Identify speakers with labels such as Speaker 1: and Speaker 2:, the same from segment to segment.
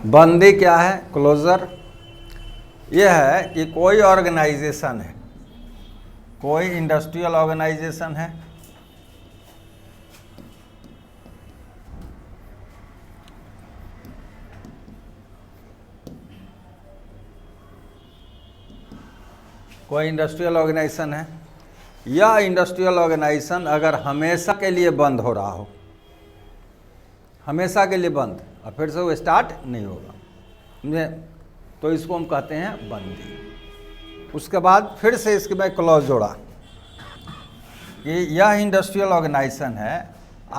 Speaker 1: बंदी क्या है? क्लोजर। यह है कि कोई ऑर्गेनाइजेशन है, कोई इंडस्ट्रियल ऑर्गेनाइजेशन है, कोई इंडस्ट्रियल ऑर्गेनाइजेशन है, यह इंडस्ट्रियल ऑर्गेनाइजेशन अगर हमेशा के लिए बंद हो रहा हो, हमेशा के लिए बंद, और फिर से वो स्टार्ट नहीं होगा, समझे, तो इसको हम कहते हैं बंदी। उसके बाद फिर से इसके में क्लॉज जोड़ा कि यह इंडस्ट्रियल ऑर्गेनाइजेशन है,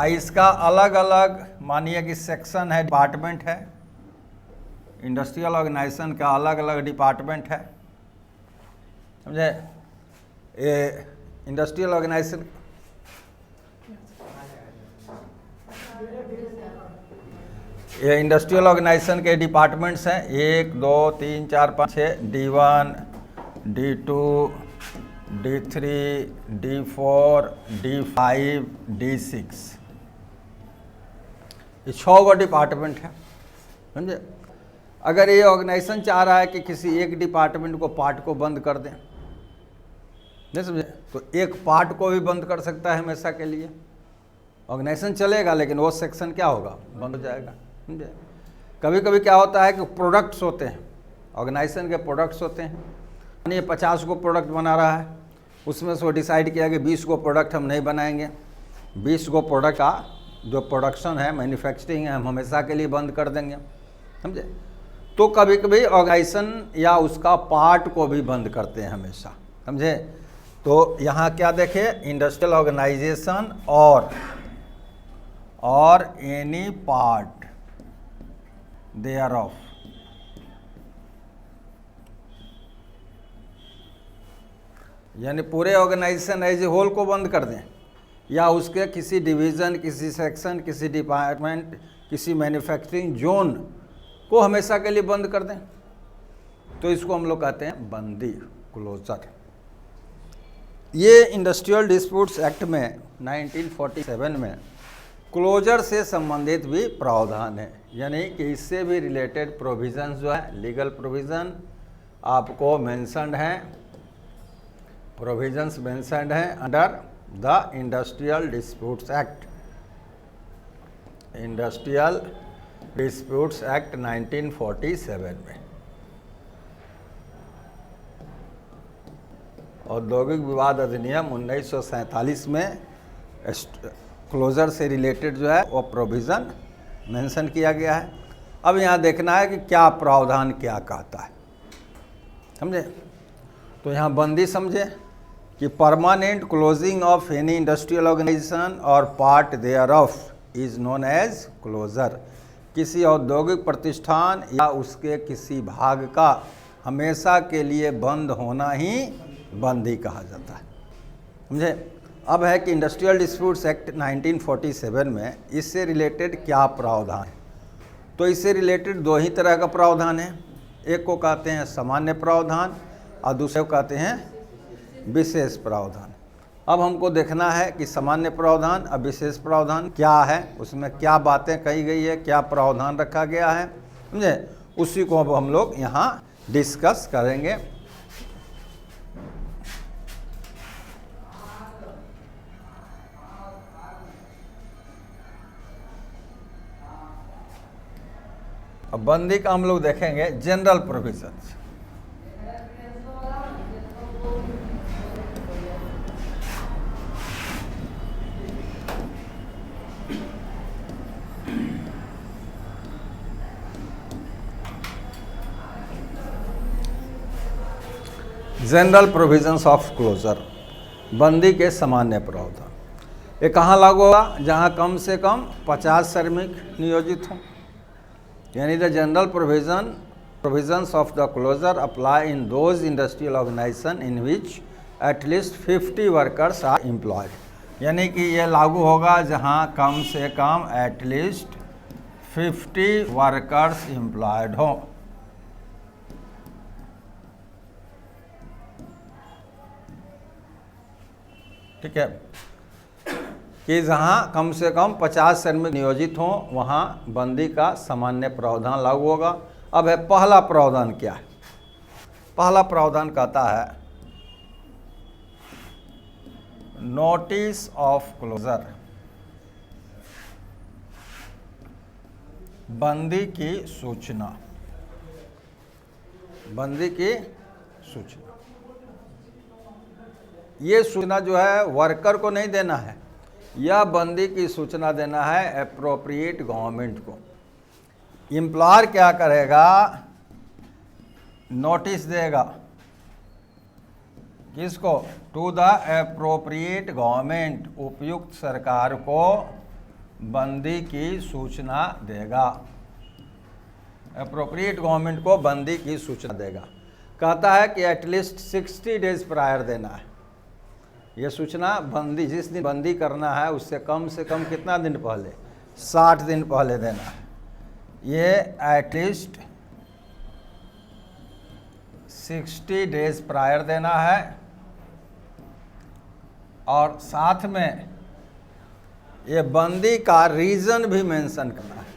Speaker 1: इसका अलग अलग मानिए कि सेक्शन है, डिपार्टमेंट है, इंडस्ट्रियल ऑर्गेनाइजेशन का अलग अलग डिपार्टमेंट है, समझे। ये इंडस्ट्रियल ऑर्गेनाइजेशन ये इंडस्ट्रियल ऑर्गेनाइजेशन के डिपार्टमेंट्स हैं, 1 2 3 4 5 6, D1 D2 D3 D4 D5 D6, ये 6 गो डिपार्टमेंट है, समझे। अगर ये ऑर्गेनाइजेशन चाह रहा है कि किसी एक डिपार्टमेंट को, पार्ट को बंद कर दें, नहीं समझे, तो एक पार्ट को भी बंद कर सकता है हमेशा के लिए, ऑर्गेनाइजेशन चलेगा लेकिन वो सेक्शन क्या होगा, बंद हो जाएगा, समझे। कभी कभी क्या होता है कि प्रोडक्ट्स होते हैं, ऑर्गेनाइजेशन के प्रोडक्ट्स होते हैं, यानी 50 को प्रोडक्ट बना रहा है, उसमें से वो डिसाइड किया कि 20 को प्रोडक्ट हम नहीं बनाएंगे, 20 को प्रोडक्ट का जो प्रोडक्शन है, मैन्युफैक्चरिंग है, हम हमेशा के लिए बंद कर देंगे, समझे। तो कभी कभी ऑर्गेनाइजेशन या उसका पार्ट को भी बंद करते हैं हमेशा, समझे। तो यहाँ क्या देखें, इंडस्ट्रियल ऑर्गेनाइजेशन और एनी पार्ट देयरऑफ, यानी पूरे ऑर्गेनाइजेशन एज ए होल को बंद कर दें, या उसके किसी डिवीज़न, किसी सेक्शन, किसी डिपार्टमेंट, किसी मैन्युफैक्चरिंग जोन को हमेशा के लिए बंद कर दें, तो इसको हम लोग कहते हैं बंदी, क्लोजर। ये इंडस्ट्रियल डिस्प्यूट्स एक्ट में 1947 में क्लोजर से संबंधित भी प्रावधान है, यानी कि इससे भी रिलेटेड प्रोविजंस जो है, लीगल प्रोविज़न आपको मेंशन्ड हैं, प्रोविजंस मेंशन्ड हैं under the industrial disputes act, industrial disputes act 1947 में। औद्योगिक विवाद अधिनियम 1947 में क्लोजर से रिलेटेड जो है वो प्रोविज़न मेंशन किया गया है। अब यहाँ देखना है कि क्या प्रावधान क्या कहता है, समझे। तो यहाँ बंदी समझे कि permanent closing of any industrial organisation और part thereof is known as closure. किसी औद्योगिक प्रतिष्ठान या उसके किसी भाग का हमेशा के लिए बंद होना ही बंदी कहा जाता है, समझे। अब है कि इंडस्ट्रियल डिस्प्यूट्स एक्ट 1947 में इससे रिलेटेड क्या प्रावधान है। तो इससे रिलेटेड दो ही तरह का प्रावधान है, एक को कहते हैं सामान्य प्रावधान और दूसरे को कहते हैं विशेष प्रावधान। अब हमको देखना है कि सामान्य प्रावधान और विशेष प्रावधान क्या है, उसमें क्या बातें कही गई है, क्या प्रावधान रखा गया है, समझे। उसी को अब हम लोग यहाँ डिस्कस करेंगे। अब बंदी का हम लोग देखेंगे general provisions. General provisions of closure, बंदी के सामान्य प्रावधान। ये कहाँ लागू होगा, जहाँ कम से कम 50 श्रमिक नियोजित हों, यानी the general provisions of the closure apply in those industrial organisation in which at least 50 workers are employed, यानी कि ये लागू होगा जहाँ कम से कम एटलीस्ट 50 वर्कर्स एम्प्लॉयड हों। ठीक है। कि जहाँ कम से कम 50 श्रमिक नियोजित हों वहाँ बंदी का सामान्य प्रावधान लागू होगा। अब है पहला प्रावधान क्या है। पहला प्रावधान कहता है नोटिस ऑफ क्लोजर, बंदी की सूचना, बंदी की सूचना। ये सूचना जो है वर्कर को नहीं देना है, यह बंदी की सूचना देना है एप्रोप्रिएट गवर्नमेंट को। एम्प्लॉयर क्या करेगा, नोटिस देगा किसको, टू द एप्रोप्रिएट गवर्नमेंट, उपयुक्त सरकार को बंदी की सूचना देगा, एप्रोप्रिएट गवर्नमेंट को बंदी की सूचना देगा। कहता है कि एटलीस्ट 60 डेज प्रायर देना है। यह सूचना बंदी, जिस दिन बंदी करना है उससे कम से कम कितना दिन पहले, 60 दिन पहले देना है। ये एटलीस्ट 60 डेज प्रायर देना है और साथ में ये बंदी का रीज़न भी मेंशन करना है।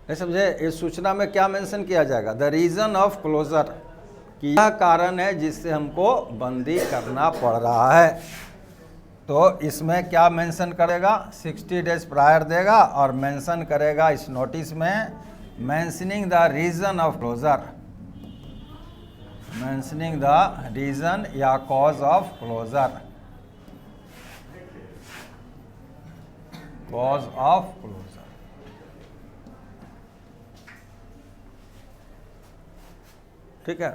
Speaker 1: नहीं समझे, इस सूचना में क्या मेंशन किया जाएगा, द रीज़न ऑफ क्लोजर, कि यह कारण है जिससे हमको बंदी करना पड़ रहा है। तो इसमें क्या मेंशन करेगा, 60 डेज प्रायर देगा और मेंशन करेगा इस नोटिस में, mentioning the reason of closure, mentioning the reason या cause of closure, cause of closure. ठीक है,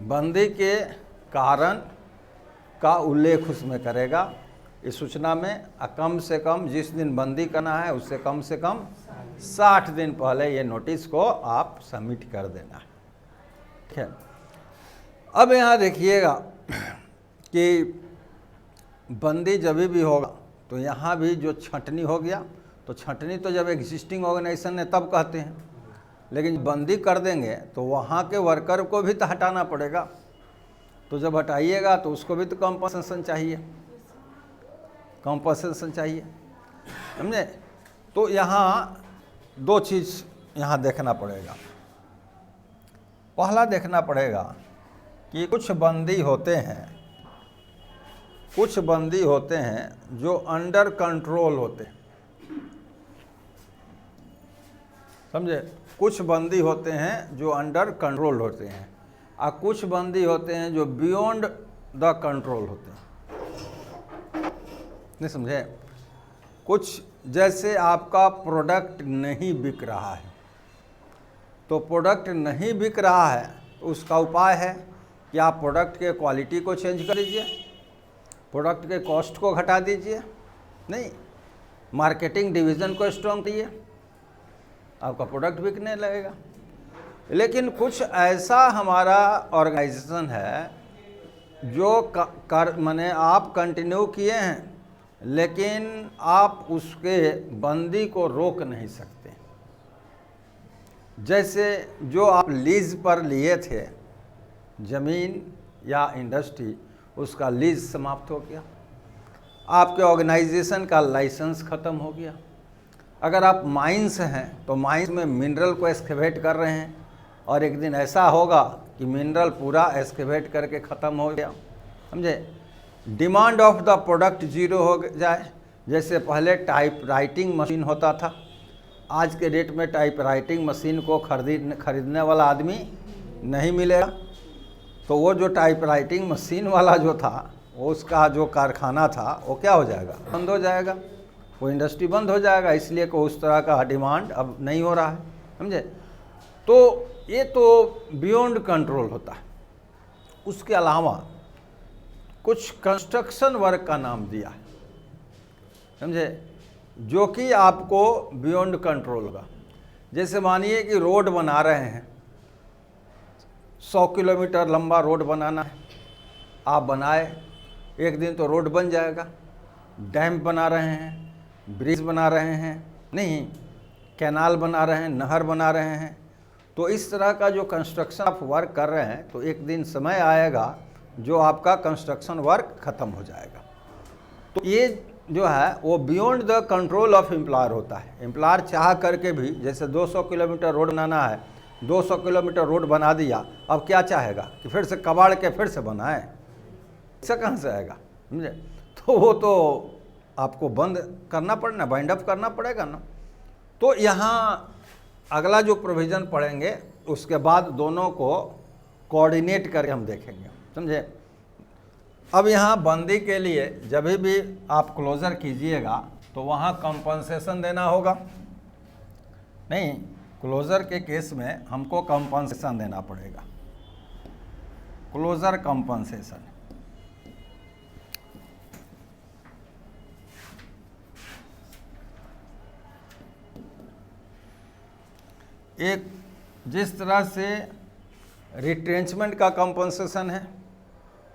Speaker 1: बंदी के कारण का उल्लेख उसमें करेगा इस सूचना में। कम से कम जिस दिन बंदी करना है उससे कम से कम 60 दिन पहले ये नोटिस को आप सबमिट कर देना है। ठीक है, अब यहाँ देखिएगा कि बंदी जब भी होगा तो यहाँ भी जो छंटनी हो गया, तो छंटनी तो जब एग्जिस्टिंग ऑर्गेनाइजेशन है तब कहते हैं, लेकिन बंदी कर देंगे तो वहाँ के वर्कर को भी तो हटाना पड़ेगा। तो जब हटाइएगा तो उसको भी तो कंपनसेशन चाहिए, कंपनसेशन चाहिए, समझे। तो यहाँ दो चीज़ यहाँ देखना पड़ेगा। पहला देखना पड़ेगा कि कुछ बंदी होते हैं, कुछ बंदी होते हैं जो अंडर कंट्रोल होते हैं, समझे। कुछ बंदी होते हैं जो अंडर कंट्रोल होते हैं और कुछ बंदी होते हैं जो बियॉन्ड द कंट्रोल होते हैं, नहीं समझे। कुछ जैसे आपका प्रोडक्ट नहीं बिक रहा है, तो प्रोडक्ट नहीं बिक रहा है तो उसका उपाय है कि आप प्रोडक्ट के क्वालिटी को चेंज कर दीजिए, प्रोडक्ट के कॉस्ट को घटा दीजिए, नहीं, मार्केटिंग डिवीज़न को स्ट्रॉन्ग कीजिए, आपका प्रोडक्ट बिकने लगेगा। लेकिन कुछ ऐसा हमारा ऑर्गेनाइजेशन है जो माने आप कंटिन्यू किए हैं लेकिन आप उसके बंदी को रोक नहीं सकते। जैसे जो आप लीज पर लिए थे ज़मीन या इंडस्ट्री, उसका लीज समाप्त हो गया, आपके ऑर्गेनाइजेशन का लाइसेंस ख़त्म हो गया। अगर आप माइंस हैं तो माइंस में मिनरल को एक्सकेवेट कर रहे हैं और एक दिन ऐसा होगा कि मिनरल पूरा एक्सकेवेट करके ख़त्म हो गया, समझे। Demand of the product zero हो जाए। जैसे पहले टाइप राइटिंग मशीन होता था, आज के डेट में टाइप राइटिंग मशीन को खरीदने वाला आदमी नहीं मिलेगा, तो वो जो टाइप राइटिंग मशीन वाला जो था, वो उसका जो कारखाना था वो क्या हो जाएगा, बंद हो जाएगा, वो इंडस्ट्री बंद हो जाएगा, इसलिए को उस तरह का डिमांड अब नहीं हो रहा है, समझे। तो ये तो बियॉन्ड कंट्रोल होता है। उसके अलावा कुछ कंस्ट्रक्शन वर्क का नाम दिया है, समझे, जो कि आपको बियॉन्ड कंट्रोल होगा। जैसे मानिए कि रोड बना रहे हैं, 100 किलोमीटर लंबा रोड बनाना है, आप बनाए, एक दिन तो रोड बन जाएगा। डैम बना रहे हैं, ब्रिज बना रहे हैं, नहीं, कैनाल बना रहे हैं, नहर बना रहे हैं, तो इस तरह का जो कंस्ट्रक्शन आप वर्क कर रहे हैं तो एक दिन समय आएगा जो आपका कंस्ट्रक्शन वर्क ख़त्म हो जाएगा। तो ये जो है वो beyond the control of employer होता है। एम्प्लॉयर चाह करके भी, जैसे 200 किलोमीटर रोड बनाना है, 200 किलोमीटर रोड बना दिया, अब क्या चाहेगा कि फिर से कबाड़ के फिर से बनाए, ऐसा कहाँ से आएगा, समझे? तो वो तो आपको बंद करना पड़ना, बाइंड अप करना पड़ेगा ना। तो यहाँ अगला जो प्रोविज़न पढ़ेंगे उसके बाद दोनों को कोऑर्डिनेट करके हम देखेंगे, समझे? अब यहाँ बंदी के लिए जब भी आप क्लोज़र कीजिएगा तो वहाँ कंपनसेशन देना होगा, नहीं, क्लोज़र के केस में हमको कंपनसेशन देना पड़ेगा, क्लोज़र कंपनसेशन। एक जिस तरह से रिट्रेंचमेंट का कंपनसेशन है,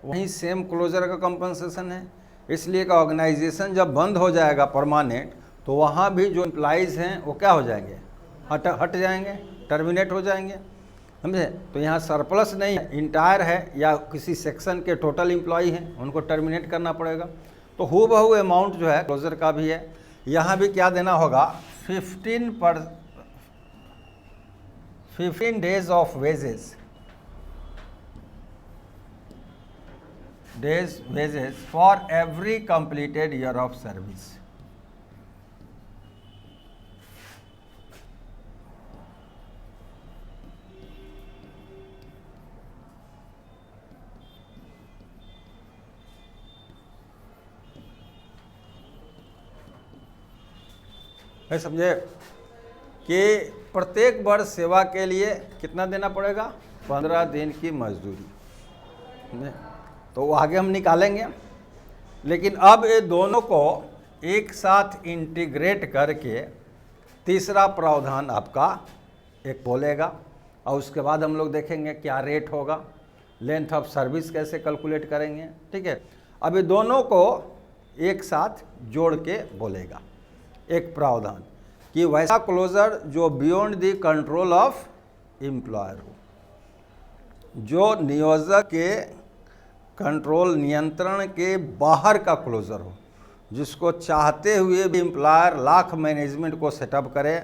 Speaker 1: वहीं सेम क्लोजर का कंपनसेशन है। इसलिए का ऑर्गेनाइजेशन जब बंद हो जाएगा परमानेंट, तो वहाँ भी जो एम्प्लॉइज़ हैं वो क्या हो जाएंगे, हट जाएंगे, टर्मिनेट हो जाएंगे, समझे? तो यहाँ सरप्लस नहीं है, इंटायर है या किसी सेक्शन के टोटल एम्प्लॉई हैं, उनको टर्मिनेट करना पड़ेगा। तो हूबहू अमाउंट जो है क्लोजर का भी है। यहाँ भी क्या देना होगा, 15 days of wages for every completed year of service। है समझे कि प्रत्येक वर्ष सेवा के लिए कितना देना पड़ेगा, 15 दिन की मजदूरी। तो वो आगे हम निकालेंगे, लेकिन अब ये दोनों को एक साथ इंटीग्रेट करके तीसरा प्रावधान आपका एक बोलेगा, और उसके बाद हम लोग देखेंगे क्या रेट होगा, लेंथ ऑफ सर्विस कैसे कैलकुलेट करेंगे, ठीक है? अब ये दोनों को एक साथ जोड़ के बोलेगा एक प्रावधान कि वैसा क्लोजर जो beyond the control of employer हो, जो नियोजक के कंट्रोल नियंत्रण के बाहर का क्लोजर हो, जिसको चाहते हुए भी एम्प्लॉयर लाख मैनेजमेंट को सेटअप करे,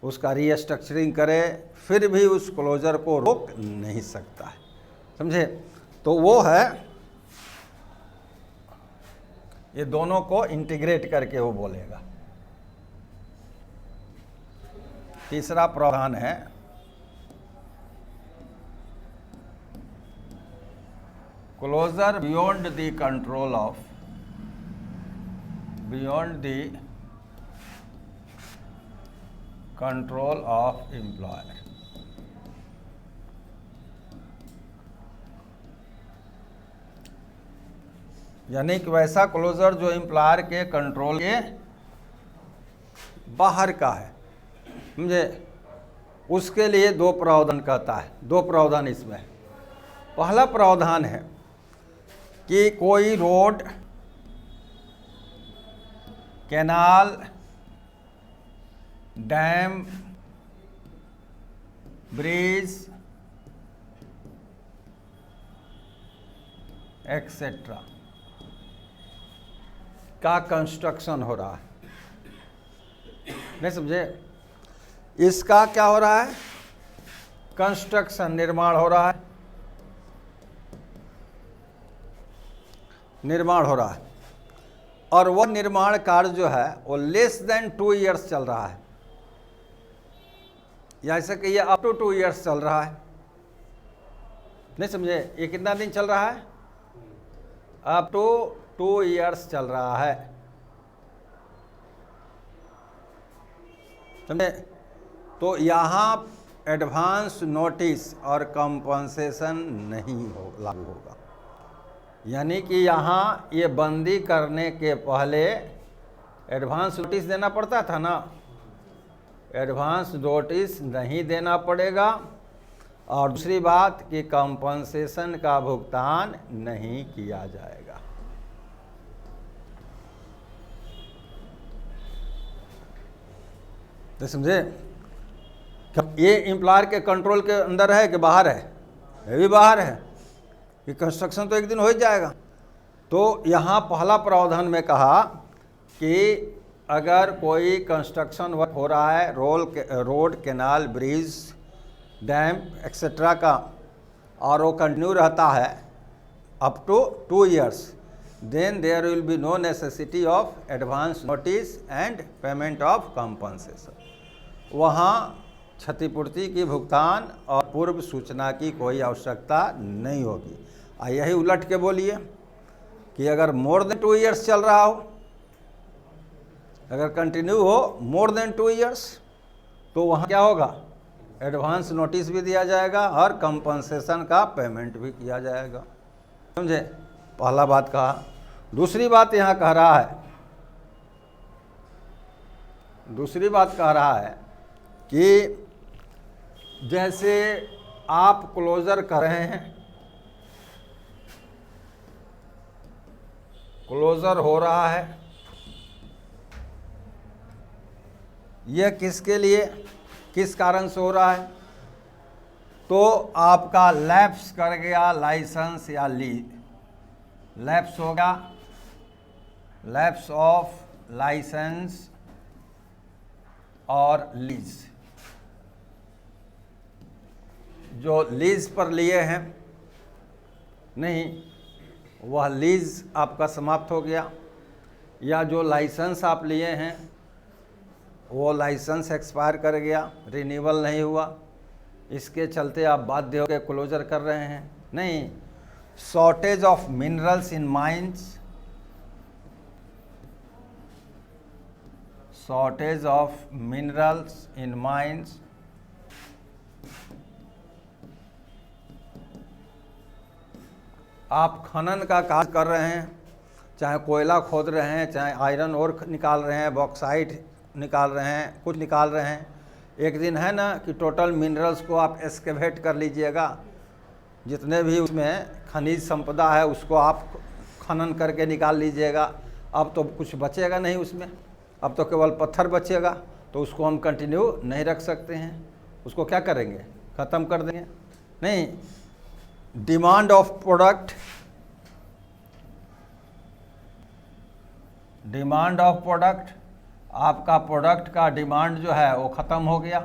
Speaker 1: उसका रीस्ट्रक्चरिंग करे, फिर भी उस क्लोजर को रोक नहीं सकता है, समझे? तो वो है, ये दोनों को इंटीग्रेट करके वो बोलेगा। तीसरा प्रावधान है closure beyond the control of employer. यानी कि वैसा क्लोजर जो एम्प्लॉयर के कंट्रोल के बाहर का है, समझे? उसके लिए दो प्रावधान कहता है, दो प्रावधान इसमें है। पहला प्रावधान है कि कोई road, canal, dam, bridge etcetera का कंस्ट्रक्शन हो रहा है, नहीं समझे? इसका क्या हो रहा है, कंस्ट्रक्शन, निर्माण हो रहा है, निर्माण हो रहा है, और वह निर्माण कार्य जो है वो लेस देन 2 years चल रहा है, या ऐसे कहिए अप टू 2 years चल रहा है, नहीं समझे? ये कितना दिन चल रहा है, अप टू 2 years चल रहा है, समझे? तो यहाँ एडवांस नोटिस और कंपनसेशन नहीं लागू होगा। यानी कि यहाँ ये बंदी करने के पहले एडवांस नोटिस देना पड़ता था ना, एडवांस नोटिस नहीं देना पड़ेगा, और दूसरी बात कि कंपनसेशन का भुगतान नहीं किया जाएगा। तो समझे? ये एम्प्लॉयर के कंट्रोल के अंदर है कि बाहर है? ये भी बाहर है, कि कंस्ट्रक्शन तो एक दिन हो ही जाएगा। तो यहाँ पहला प्रावधान में कहा कि अगर कोई कंस्ट्रक्शन वर्क हो रहा है road, canal, bridge, dam etcetera का, और वो कंटिन्यू रहता है up to 2 years, then there will be no necessity of advance notice and payment of compensation. वहाँ क्षतिपूर्ति की भुगतान और पूर्व सूचना की कोई आवश्यकता नहीं होगी। यही उलट के बोलिए कि अगर मोर देन 2 years चल रहा हो, अगर कंटिन्यू हो मोर देन 2 years, तो वहाँ क्या होगा, एडवांस नोटिस भी दिया जाएगा और कंपनसेशन का पेमेंट भी किया जाएगा। समझे? पहला बात कहा। दूसरी बात यहाँ कह रहा है कि जैसे आप क्लोजर कर रहे हैं, क्लोजर हो रहा है, यह किसके लिए, किस कारण से हो रहा है, तो आपका लैप्स कर गया लाइसेंस या लीज, लैप्स होगा, लैप्स ऑफ लाइसेंस और लीज। जो लीज पर लिए हैं नहीं, वह लीज आपका समाप्त हो गया, या जो लाइसेंस आप लिए हैं वो लाइसेंस एक्सपायर कर गया, रिन्यूअल नहीं हुआ, इसके चलते आप बाध्य होकर क्लोजर कर रहे हैं। नहीं, shortage of minerals in mines, shortage of minerals in mines, आप खनन का कार्य कर रहे हैं, चाहे कोयला खोद रहे हैं, चाहे आयरन ओर निकाल रहे हैं, बॉक्साइट निकाल रहे हैं, कुछ निकाल रहे हैं। एक दिन है ना कि टोटल मिनरल्स को आप एक्सकेवेट कर लीजिएगा, जितने भी उसमें खनिज संपदा है उसको आप खनन करके निकाल लीजिएगा। अब तो कुछ बचेगा नहीं उसमें, अब तो केवल पत्थर बचेगा, तो उसको हम कंटिन्यू नहीं रख सकते हैं, उसको क्या करेंगे, ख़त्म कर देंगे। नहीं, demand of product, demand of product, आपका प्रोडक्ट का डिमांड जो है वो ख़त्म हो गया।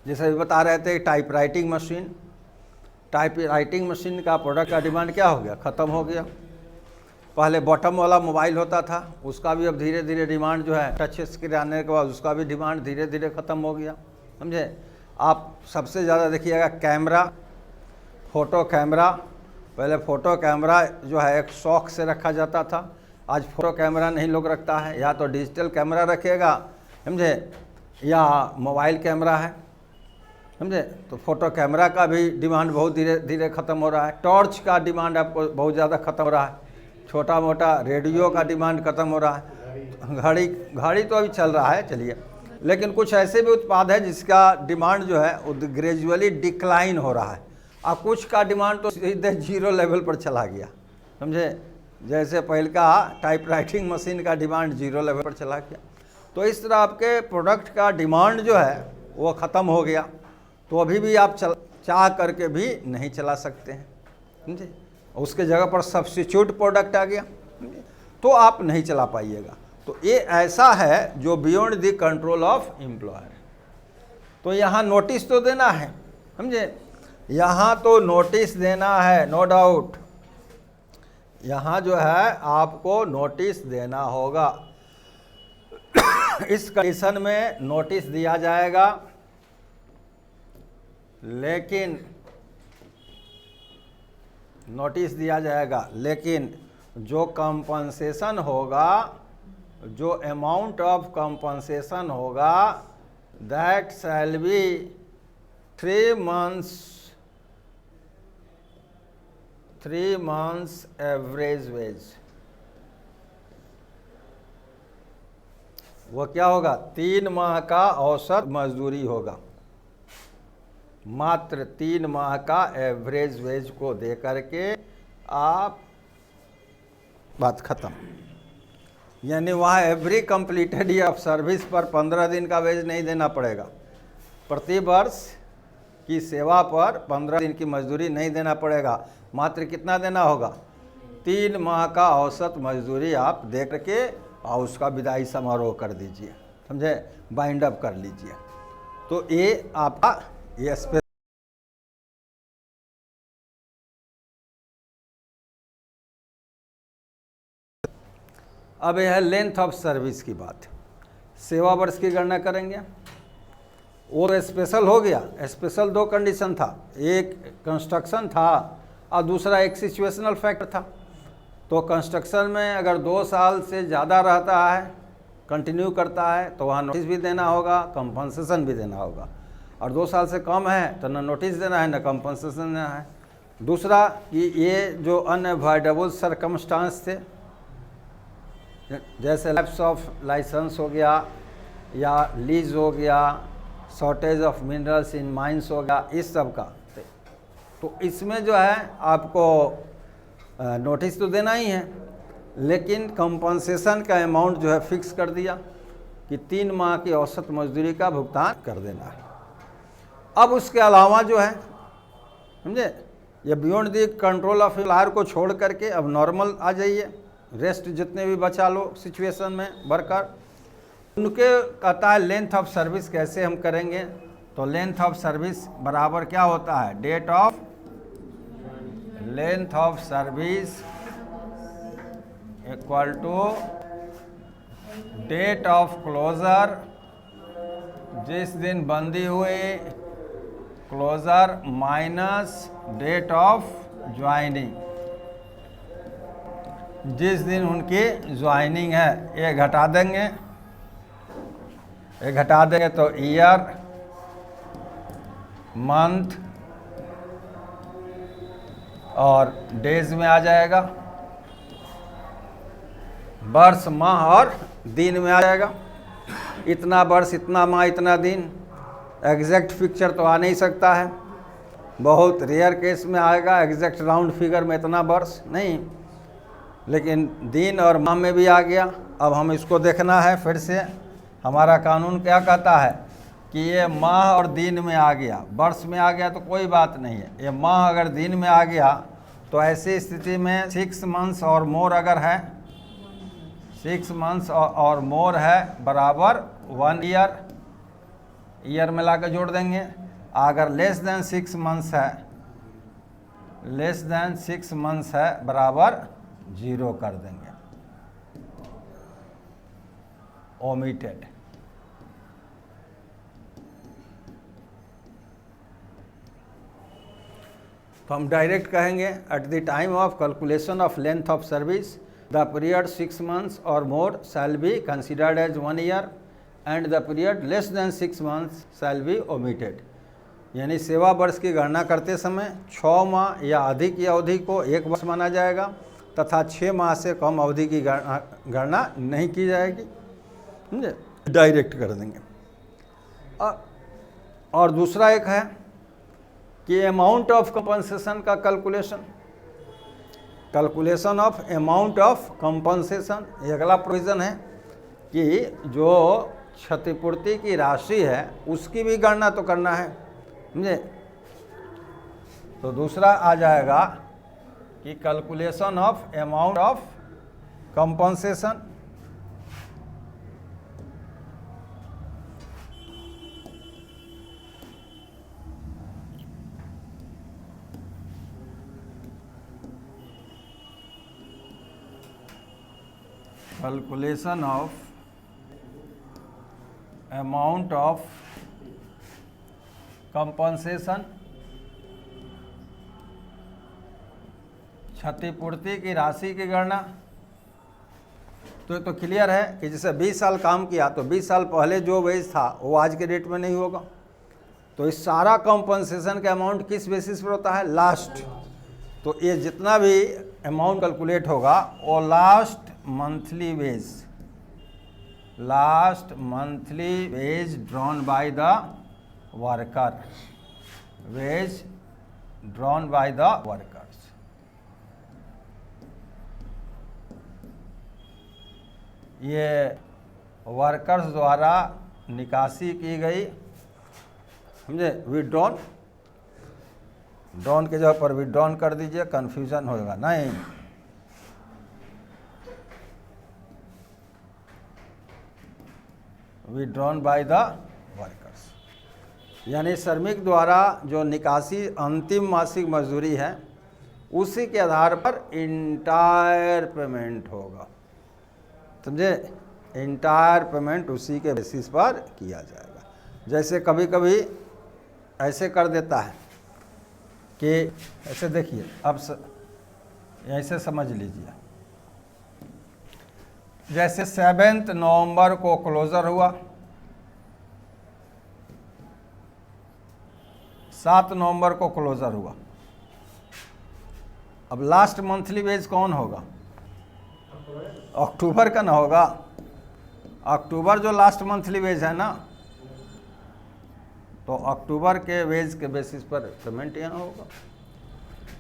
Speaker 1: जैसे भी बता रहे थे टाइपराइटिंग मशीन का प्रोडक्ट का डिमांड क्या हो गया, ख़त्म हो गया। पहले बॉटम वाला मोबाइल होता था, उसका भी अब धीरे धीरे डिमांड जो है, टच स्क्रीन आने के बाद उसका भी डिमांड धीरे धीरे ख़त्म हो गया। समझे? आप सबसे ज़्यादा देखिएगा कैमरा, फ़ोटो कैमरा। पहले फ़ोटो कैमरा जो है एक शौक से रखा जाता था, आज फ़ोटो कैमरा नहीं लोग रखता है, या तो डिजिटल कैमरा रखेगा, समझे, या मोबाइल कैमरा है, समझे। तो फ़ोटो कैमरा का भी डिमांड बहुत धीरे धीरे ख़त्म हो रहा है। टॉर्च का डिमांड आपको बहुत ज़्यादा ख़त्म हो रहा है। छोटा मोटा रेडियो का डिमांड ख़त्म हो रहा है। घड़ी तो अभी चल रहा है, चलिए, लेकिन कुछ ऐसे भी उत्पाद है जिसका डिमांड जो है वो ग्रेजुअली डिक्लाइन हो रहा है, और कुछ का डिमांड तो सीधे 0 लेवल पर चला गया। समझे? जैसे पहले का टाइपराइटिंग मशीन का डिमांड 0 लेवल पर चला गया। तो इस तरह आपके प्रोडक्ट का डिमांड जो है वो ख़त्म हो गया, तो अभी भी आप चाह करके भी नहीं चला सकते हैं। समझे? उसके जगह पर सब्स्टिट्यूट प्रोडक्ट आ गया, तो आप नहीं चला पाइएगा। तो ये ऐसा है जो beyond the control of employer. तो यहाँ नोटिस तो देना है, समझे, यहाँ तो नोटिस देना है, नो डाउट। यहाँ जो है आपको नोटिस देना होगा। इस कंडीशन में नोटिस दिया जाएगा, लेकिन जो कंपनसेशन होगा, जो अमाउंट ऑफ कंपनसेशन होगा, that shall be 3 months average wage. वो क्या होगा, 3 माह का औसत मजदूरी होगा। मात्र 3 माह का एवरेज वेज को दे करके आप बात खत्म। यानी वहाँ every completed year of service पर 15 दिन का वेज नहीं देना पड़ेगा। प्रति वर्ष की सेवा पर 15 दिन की मजदूरी नहीं देना पड़ेगा। मात्र कितना देना होगा, 3 माह का औसत मजदूरी आप दे करके और उसका विदाई समारोह कर दीजिए, समझे, बाइंड अप कर लीजिए। तो ये आपका ये अब यह है लेंथ ऑफ सर्विस की बात। सेवा वर्ष की गणना करेंगे, और स्पेशल हो गया। स्पेशल 2 कंडीशन था, एक कंस्ट्रक्शन था और दूसरा एक सिचुएशनल फैक्टर था। तो कंस्ट्रक्शन में अगर 2 साल से ज़्यादा रहता है, कंटिन्यू करता है, तो वहाँ नोटिस भी देना होगा, कंपनसेशन भी देना होगा। और 2 साल से कम है तो न नोटिस देना है न कंपनसेशन देना है। दूसरा कि ये जो अनअवॉइडेबल सर्कमस्टांस थे, जैसे लैप्स ऑफ लाइसेंस हो गया या लीज हो गया, shortage of minerals in mines हो गया, इस सब का, तो इसमें जो है आपको नोटिस तो देना ही है, लेकिन कंपनसेशन का अमाउंट जो है फिक्स कर दिया कि 3 माह की औसत मजदूरी का भुगतान कर देना है। अब उसके अलावा जो है, समझे, ये beyond the control of employer को छोड़ करके अब नॉर्मल आ जाइए, रेस्ट जितने भी बचा लो सिचुएशन में वर्कर, उनके कहता है लेंथ ऑफ सर्विस कैसे हम करेंगे। तो लेंथ ऑफ सर्विस बराबर क्या होता है, date of length of service equal to date of closure, जिस दिन बंदी हुई, closure minus date of joining, जिस दिन उनकी ज्वाइनिंग है, ये घटा देंगे। ये घटा देंगे तो ईयर, मंथ और डेज में आ जाएगा, वर्ष, माह और दिन में आ जाएगा। इतना वर्ष, इतना माह, इतना दिन, एग्जैक्ट पिक्चर तो आ नहीं सकता है, बहुत रेयर केस में आएगा एग्जैक्ट राउंड फिगर में इतना वर्ष नहीं, लेकिन दिन और माह में भी आ गया। अब हम इसको देखना है फिर से, हमारा कानून क्या कहता है कि ये माह और दिन में आ गया, वर्ष में आ गया तो कोई बात नहीं है, ये माह अगर दिन में आ गया तो ऐसी स्थिति में 6 मंथ्स और मोर अगर है, 6 मंथ्स और मोर है बराबर 1 ईयर, ईयर में ला कर जोड़ देंगे। अगर लेस देन 6 मंथ्स है, लेस देन 6 मंथ्स है बराबर 0 कर देंगे, ओमिटेड। तो हम डायरेक्ट कहेंगे at the time of calculation of length of service the period 6 months और more shall be considered as 1 year and the period less than 6 months shall be omitted. यानी सेवा वर्ष की गणना करते समय 6 माह या अधिक की अवधि को 1 वर्ष माना जाएगा तथा 6 माह से कम अवधि की गणना नहीं की जाएगी, समझे, डायरेक्ट कर देंगे। और दूसरा एक है कि अमाउंट ऑफ कंपनसेशन का calculation, calculation of amount of compensation, ये अगला प्रोविज़न है कि जो क्षतिपूर्ति की राशि है उसकी भी गणना तो करना है, समझे। तो दूसरा आ जाएगा कि calculation of amount of compensation, calculation of amount of compensation, क्षतिपूर्ति की राशि की गणना। तो क्लियर है कि जैसे 20 साल काम किया तो 20 साल पहले जो वेज था वो आज के डेट में नहीं होगा। तो इस सारा कंपनसेशन का अमाउंट किस बेसिस पर होता है, लास्ट। तो ये जितना भी अमाउंट कैलकुलेट होगा वो last monthly wage, last monthly wage drawn by the worker, wage drawn by the workers. ये वर्कर्स द्वारा निकासी की गई, समझे, विड्रॉन, ड्रॉन के जगह पर विड्रॉन कर दीजिए, कन्फ्यूजन होगा नहीं, विड्रॉन बाय द वर्कर्स, यानी श्रमिक द्वारा जो निकासी अंतिम मासिक मजदूरी है उसी के आधार पर इंटायर पेमेंट होगा, समझे। इंटायर पेमेंट उसी के बेसिस पर किया जाएगा। जैसे कभी कभी ऐसे कर देता है कि ऐसे देखिए, अब ऐसे समझ लीजिए, जैसे 7 नवंबर को क्लोजर हुआ, 7 नवंबर को क्लोजर हुआ। अब लास्ट मंथली वेज कौन होगा? अक्टूबर का ना होगा। अक्टूबर जो लास्ट मंथली वेज है ना, तो अक्टूबर के वेज के बेसिस पर पेमेंट यहाँ होगा।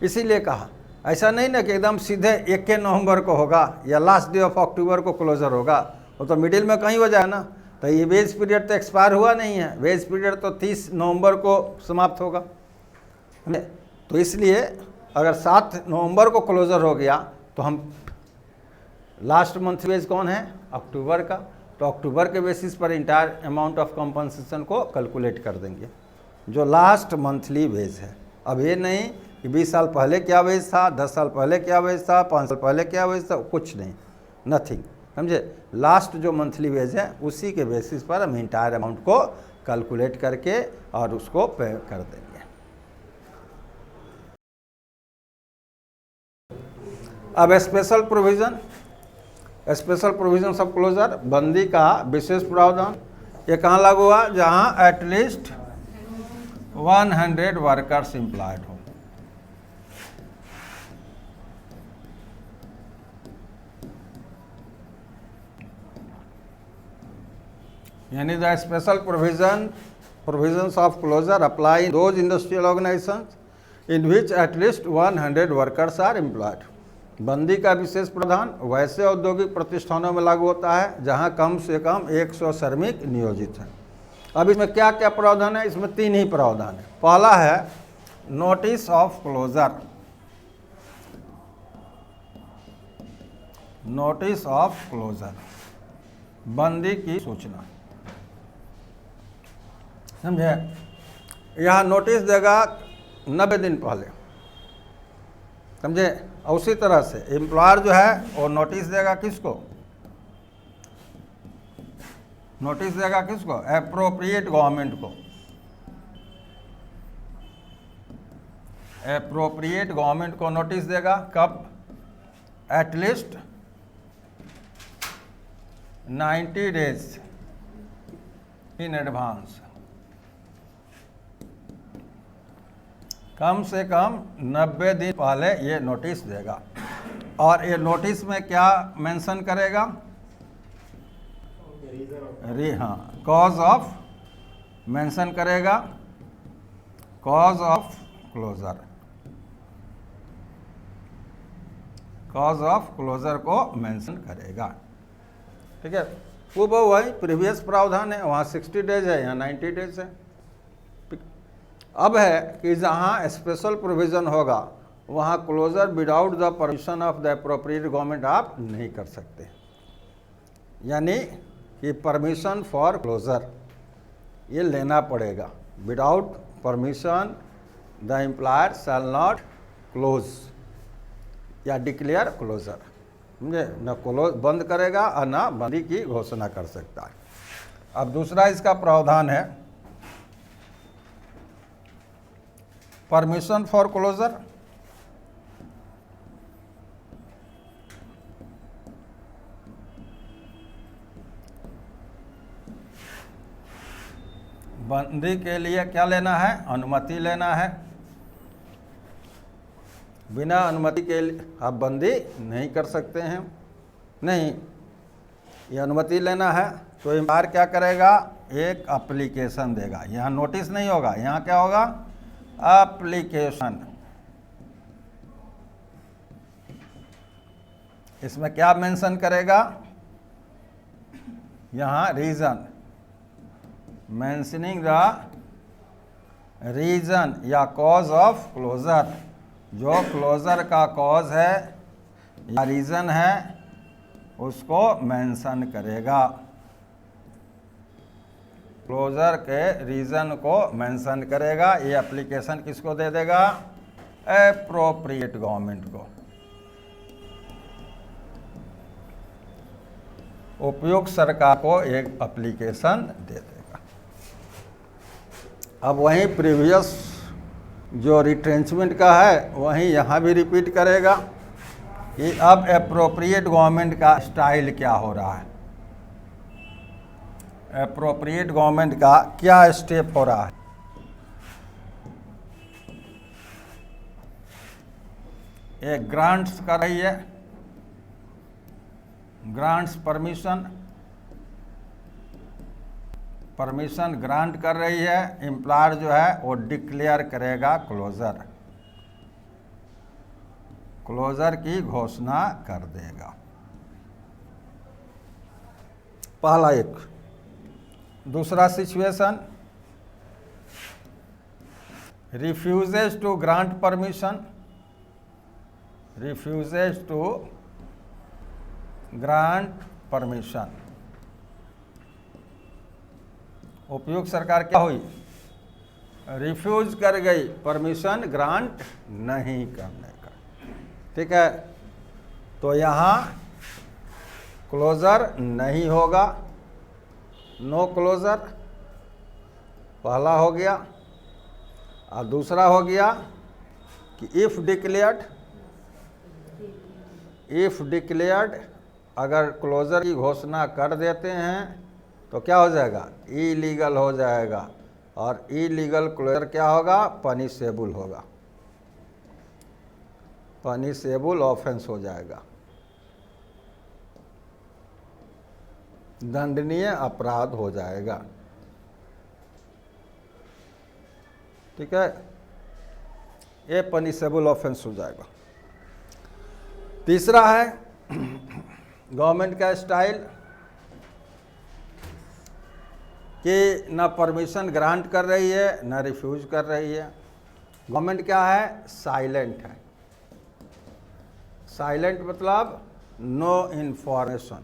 Speaker 1: इसीलिए कहा, ऐसा नहीं ना कि एकदम सीधे 1 नवंबर को होगा या लास्ट डे ऑफ अक्टूबर को क्लोजर होगा, वो तो मिडिल में कहीं हो जाए ना। तो ये वेज पीरियड तो एक्सपायर हुआ नहीं है, वेज पीरियड तो 30 नवंबर को समाप्त होगा। तो इसलिए अगर 7 नवंबर को क्लोजर हो गया तो हम लास्ट मंथ वेज कौन है? अक्टूबर का। तो अक्टूबर के बेसिस पर इंटायर अमाउंट ऑफ कंपनसेशन को कैलकुलेट कर देंगे, जो लास्ट मंथली वेज है। अब ये नहीं कि 20 साल पहले क्या वेज था, 10 साल पहले क्या वेज था, 5 साल पहले क्या वेज था, कुछ नहीं, नथिंग, समझे। लास्ट जो मंथली वेज है उसी के बेसिस पर हम इंटायर अमाउंट को कैलकुलेट करके और उसको पे कर देंगे। अब special provision, special provision of closure, बंदी का विशेष प्रावधान, ये कहाँ लागू हुआ? जहाँ एटलीस्ट 100 वर्कर्स एम्प्लॉयड हो। यानी the special provisions of closure apply in those industrial organizations in which at least 100 workers are employed. बंदी का विशेष प्रावधान वैसे औद्योगिक प्रतिष्ठानों में लागू होता है जहां कम से कम 100 श्रमिक नियोजित हैं। अब इसमें क्या क्या प्रावधान है? इसमें 3 ही प्रावधान है। पहला है notice of closure, notice of closure, बंदी की सूचना, समझे। यहाँ नोटिस देगा 90 दिन पहले, समझे। उसी तरह से एम्प्लॉयर जो है वो नोटिस देगा किसको? नोटिस देगा किसको? एप्रोप्रिएट गवर्नमेंट को। एप्रोप्रिएट गवर्नमेंट को नोटिस देगा कब? एटलीस्ट 90 डेज इन एडवांस, कम से कम 90 दिन पहले ये नोटिस देगा। और ये नोटिस में क्या मेंशन करेगा? हाँ, कॉज ऑफ मेंशन करेगा, cause of closure, cause of closure को मेंशन करेगा, ठीक है। वो वही प्रीवियस प्रावधान है, वहाँ 60 डेज है, यहाँ 90 डेज है। अब है कि जहाँ स्पेशल प्रोविज़न होगा वहाँ closure without the permission of the appropriate government आप नहीं कर सकते। यानी कि परमिशन फॉर क्लोजर ये लेना पड़ेगा। Without permission the employer shall not close या डिक्लेयर क्लोजर, समझे। न क्लोज बंद करेगा और न बंदी की घोषणा कर सकता है। अब दूसरा इसका प्रावधान है परमिशन फॉर क्लोजर, बंदी के लिए क्या लेना है? अनुमति लेना है। बिना अनुमति के आप बंदी नहीं कर सकते हैं, नहीं, ये अनुमति लेना है। तो एम्प्लॉयर क्या करेगा? एक एप्लीकेशन देगा। यहाँ नोटिस नहीं होगा, यहाँ क्या होगा? एप्लीकेशन। इसमें क्या मेंशन करेगा? यहाँ रीजन, मेंशनिंग द रीजन या कॉज ऑफ क्लोजर, जो क्लोजर का कॉज है या रीजन है उसको मेंशन करेगा। क्लोजर के रीजन को मेंशन करेगा। ये एप्लीकेशन किसको दे देगा? एप्रोप्रिएट गवर्नमेंट को। उपयुक्त सरकार को एक एप्लीकेशन दे देगा। अब वहीं प्रीवियस जो रिट्रेंचमेंट का है वहीं यहाँ भी रिपीट करेगा कि अब एप्रोप्रिएट गवर्नमेंट का स्टाइल क्या हो रहा है, एप्रोप्रिएट गवर्नमेंट का क्या स्टेप हो रहा है। एक ग्रांट्स कर रही है, ग्रांट्स परमिशन ग्रांट कर रही है। एम्प्लॉयर जो है वो डिक्लेयर करेगा क्लोजर की घोषणा कर देगा। पहला एक। दूसरा situation, refuses to grant permission, refuses to grant permission. उपयुक्त सरकार क्या हुई? रिफ्यूज कर गई परमिशन ग्रांट नहीं करने का। ठीक है, तो यहाँ क्लोजर नहीं होगा, नो क्लोजर पहला हो गया। और दूसरा हो गया कि इफ डिक्लेयर्ड अगर क्लोजर की घोषणा कर देते हैं तो क्या हो जाएगा? इलीगल हो जाएगा। और इलीगल क्लोजर क्या होगा? पनिशेबल होगा, पनिशेबल ऑफेंस हो जाएगा, दंडनीय अपराध हो जाएगा। ठीक है, ये पनिशेबल ऑफेंस हो जाएगा। तीसरा है गवर्नमेंट का स्टाइल कि ना परमिशन ग्रांट कर रही है ना रिफ्यूज कर रही है। गवर्नमेंट क्या है? साइलेंट है। साइलेंट मतलब no information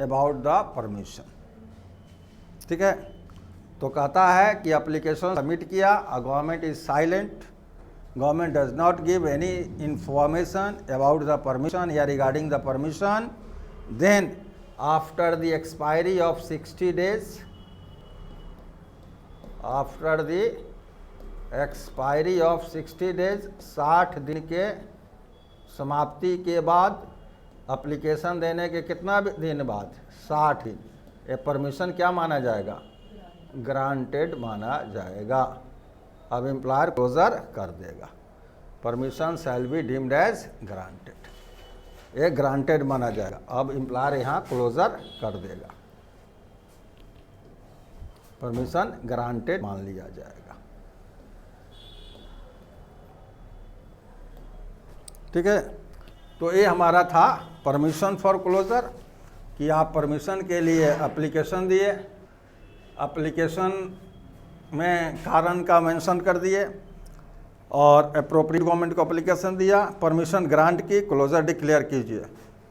Speaker 1: about the permission. ठीक है, तो कहता है कि एप्लीकेशन सबमिट किया, government is silent, government does not give any information about the permission या regarding the permission, then after the expiry of 60 days, after the expiry of 60 days, 60 दिन के समाप्ति के बाद, एप्लीकेशन देने के कितना दिन बाद? 60 दिन। ये परमिशन क्या माना जाएगा? ग्रांटेड माना जाएगा। अब एम्प्लॉयर क्लोजर कर देगा, permission shall be deemed as granted, ये ग्रांटेड माना जाएगा। अब एम्प्लॉयर यहाँ क्लोजर कर देगा, परमिशन ग्रांटेड मान लिया जाएगा। ठीक है, तो ये हमारा था परमिशन फॉर क्लोजर कि आप परमिशन के लिए एप्लीकेशन दिए, एप्लीकेशन में कारण का मेंशन कर दिए और एप्रोप्रिएट गवर्नमेंट को एप्लीकेशन दिया, परमिशन ग्रांट की, क्लोजर डिक्लेयर कीजिए।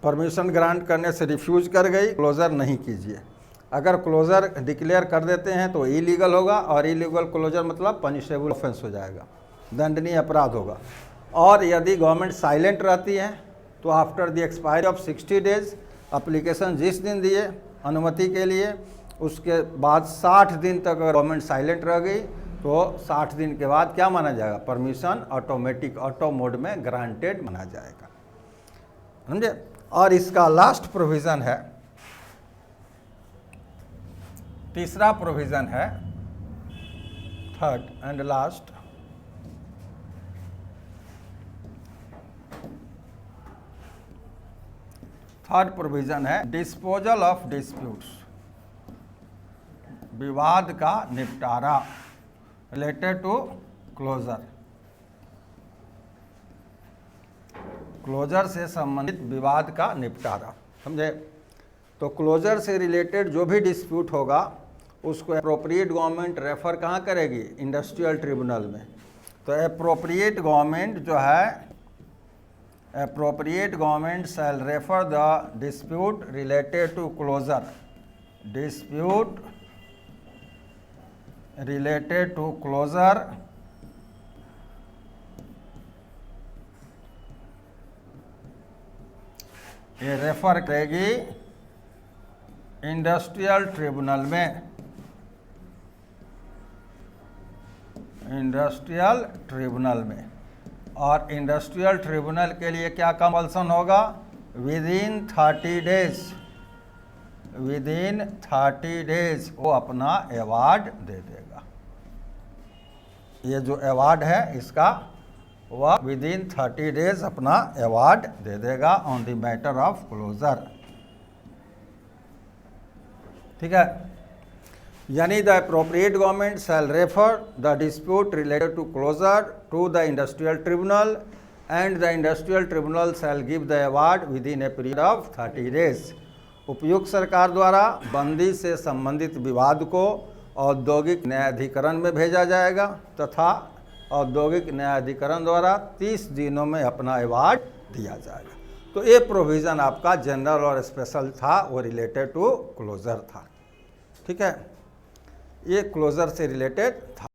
Speaker 1: परमिशन ग्रांट करने से रिफ्यूज कर गई, क्लोजर नहीं कीजिए। अगर क्लोजर डिक्लेयर कर देते हैं तो इलीगल होगा, और इलीगल क्लोजर मतलब पनिशेबल ऑफेंस हो जाएगा, दंडनीय अपराध होगा। और यदि गवर्नमेंट साइलेंट रहती है तो after the expiry of 60 days, application जिस दिन दिए अनुमति के लिए उसके बाद 60 दिन तक गवर्नमेंट साइलेंट रह गई तो 60 दिन के बाद क्या माना जाएगा? परमिशन ऑटोमेटिक ऑटो मोड में ग्रांटेड माना जाएगा। समझे? और इसका लास्ट प्रोविज़न है, तीसरा प्रोविज़न है, third and last, third provision है डिस्पोजल ऑफ डिस्प्यूट्स, विवाद का निपटारा रिलेटेड टू क्लोजर, क्लोजर से संबंधित विवाद का निपटारा। समझे? तो क्लोजर से रिलेटेड जो भी डिस्प्यूट होगा उसको एप्रोप्रिएट गवर्नमेंट रेफर कहाँ करेगी? इंडस्ट्रियल ट्रिब्यूनल में। तो एप्रोप्रिएट गवर्नमेंट जो है, appropriate government shall refer the dispute related to closure, dispute related to closure ये रेफर करेगी इंडस्ट्रियल ट्रिब्यूनल में, इंडस्ट्रियल ट्रिब्यूनल में। और इंडस्ट्रियल ट्रिब्यूनल के लिए क्या कंपल्सन होगा? विदिन 30 डेज, विदिन 30 डेज वो अपना अवार्ड दे देगा। ये जो अवार्ड है इसका वह विदिन 30 डेज अपना अवार्ड दे देगा on the matter of closure. ठीक है, यानी the appropriate government shall refer the dispute related to closure to the industrial tribunal and the industrial tribunal shall give the award within a period of 30 days. उपयुक्त सरकार द्वारा बंदी से संबंधित विवाद को औद्योगिक न्यायाधिकरण में भेजा जाएगा तथा औद्योगिक न्यायाधिकरण द्वारा 30 दिनों में अपना अवार्ड दिया जाएगा। तो ये प्रोविज़न आपका जनरल और स्पेशल था, वो रिलेटेड टू क्लोजर था। ठीक है, ये क्लोजर से रिलेटेड था।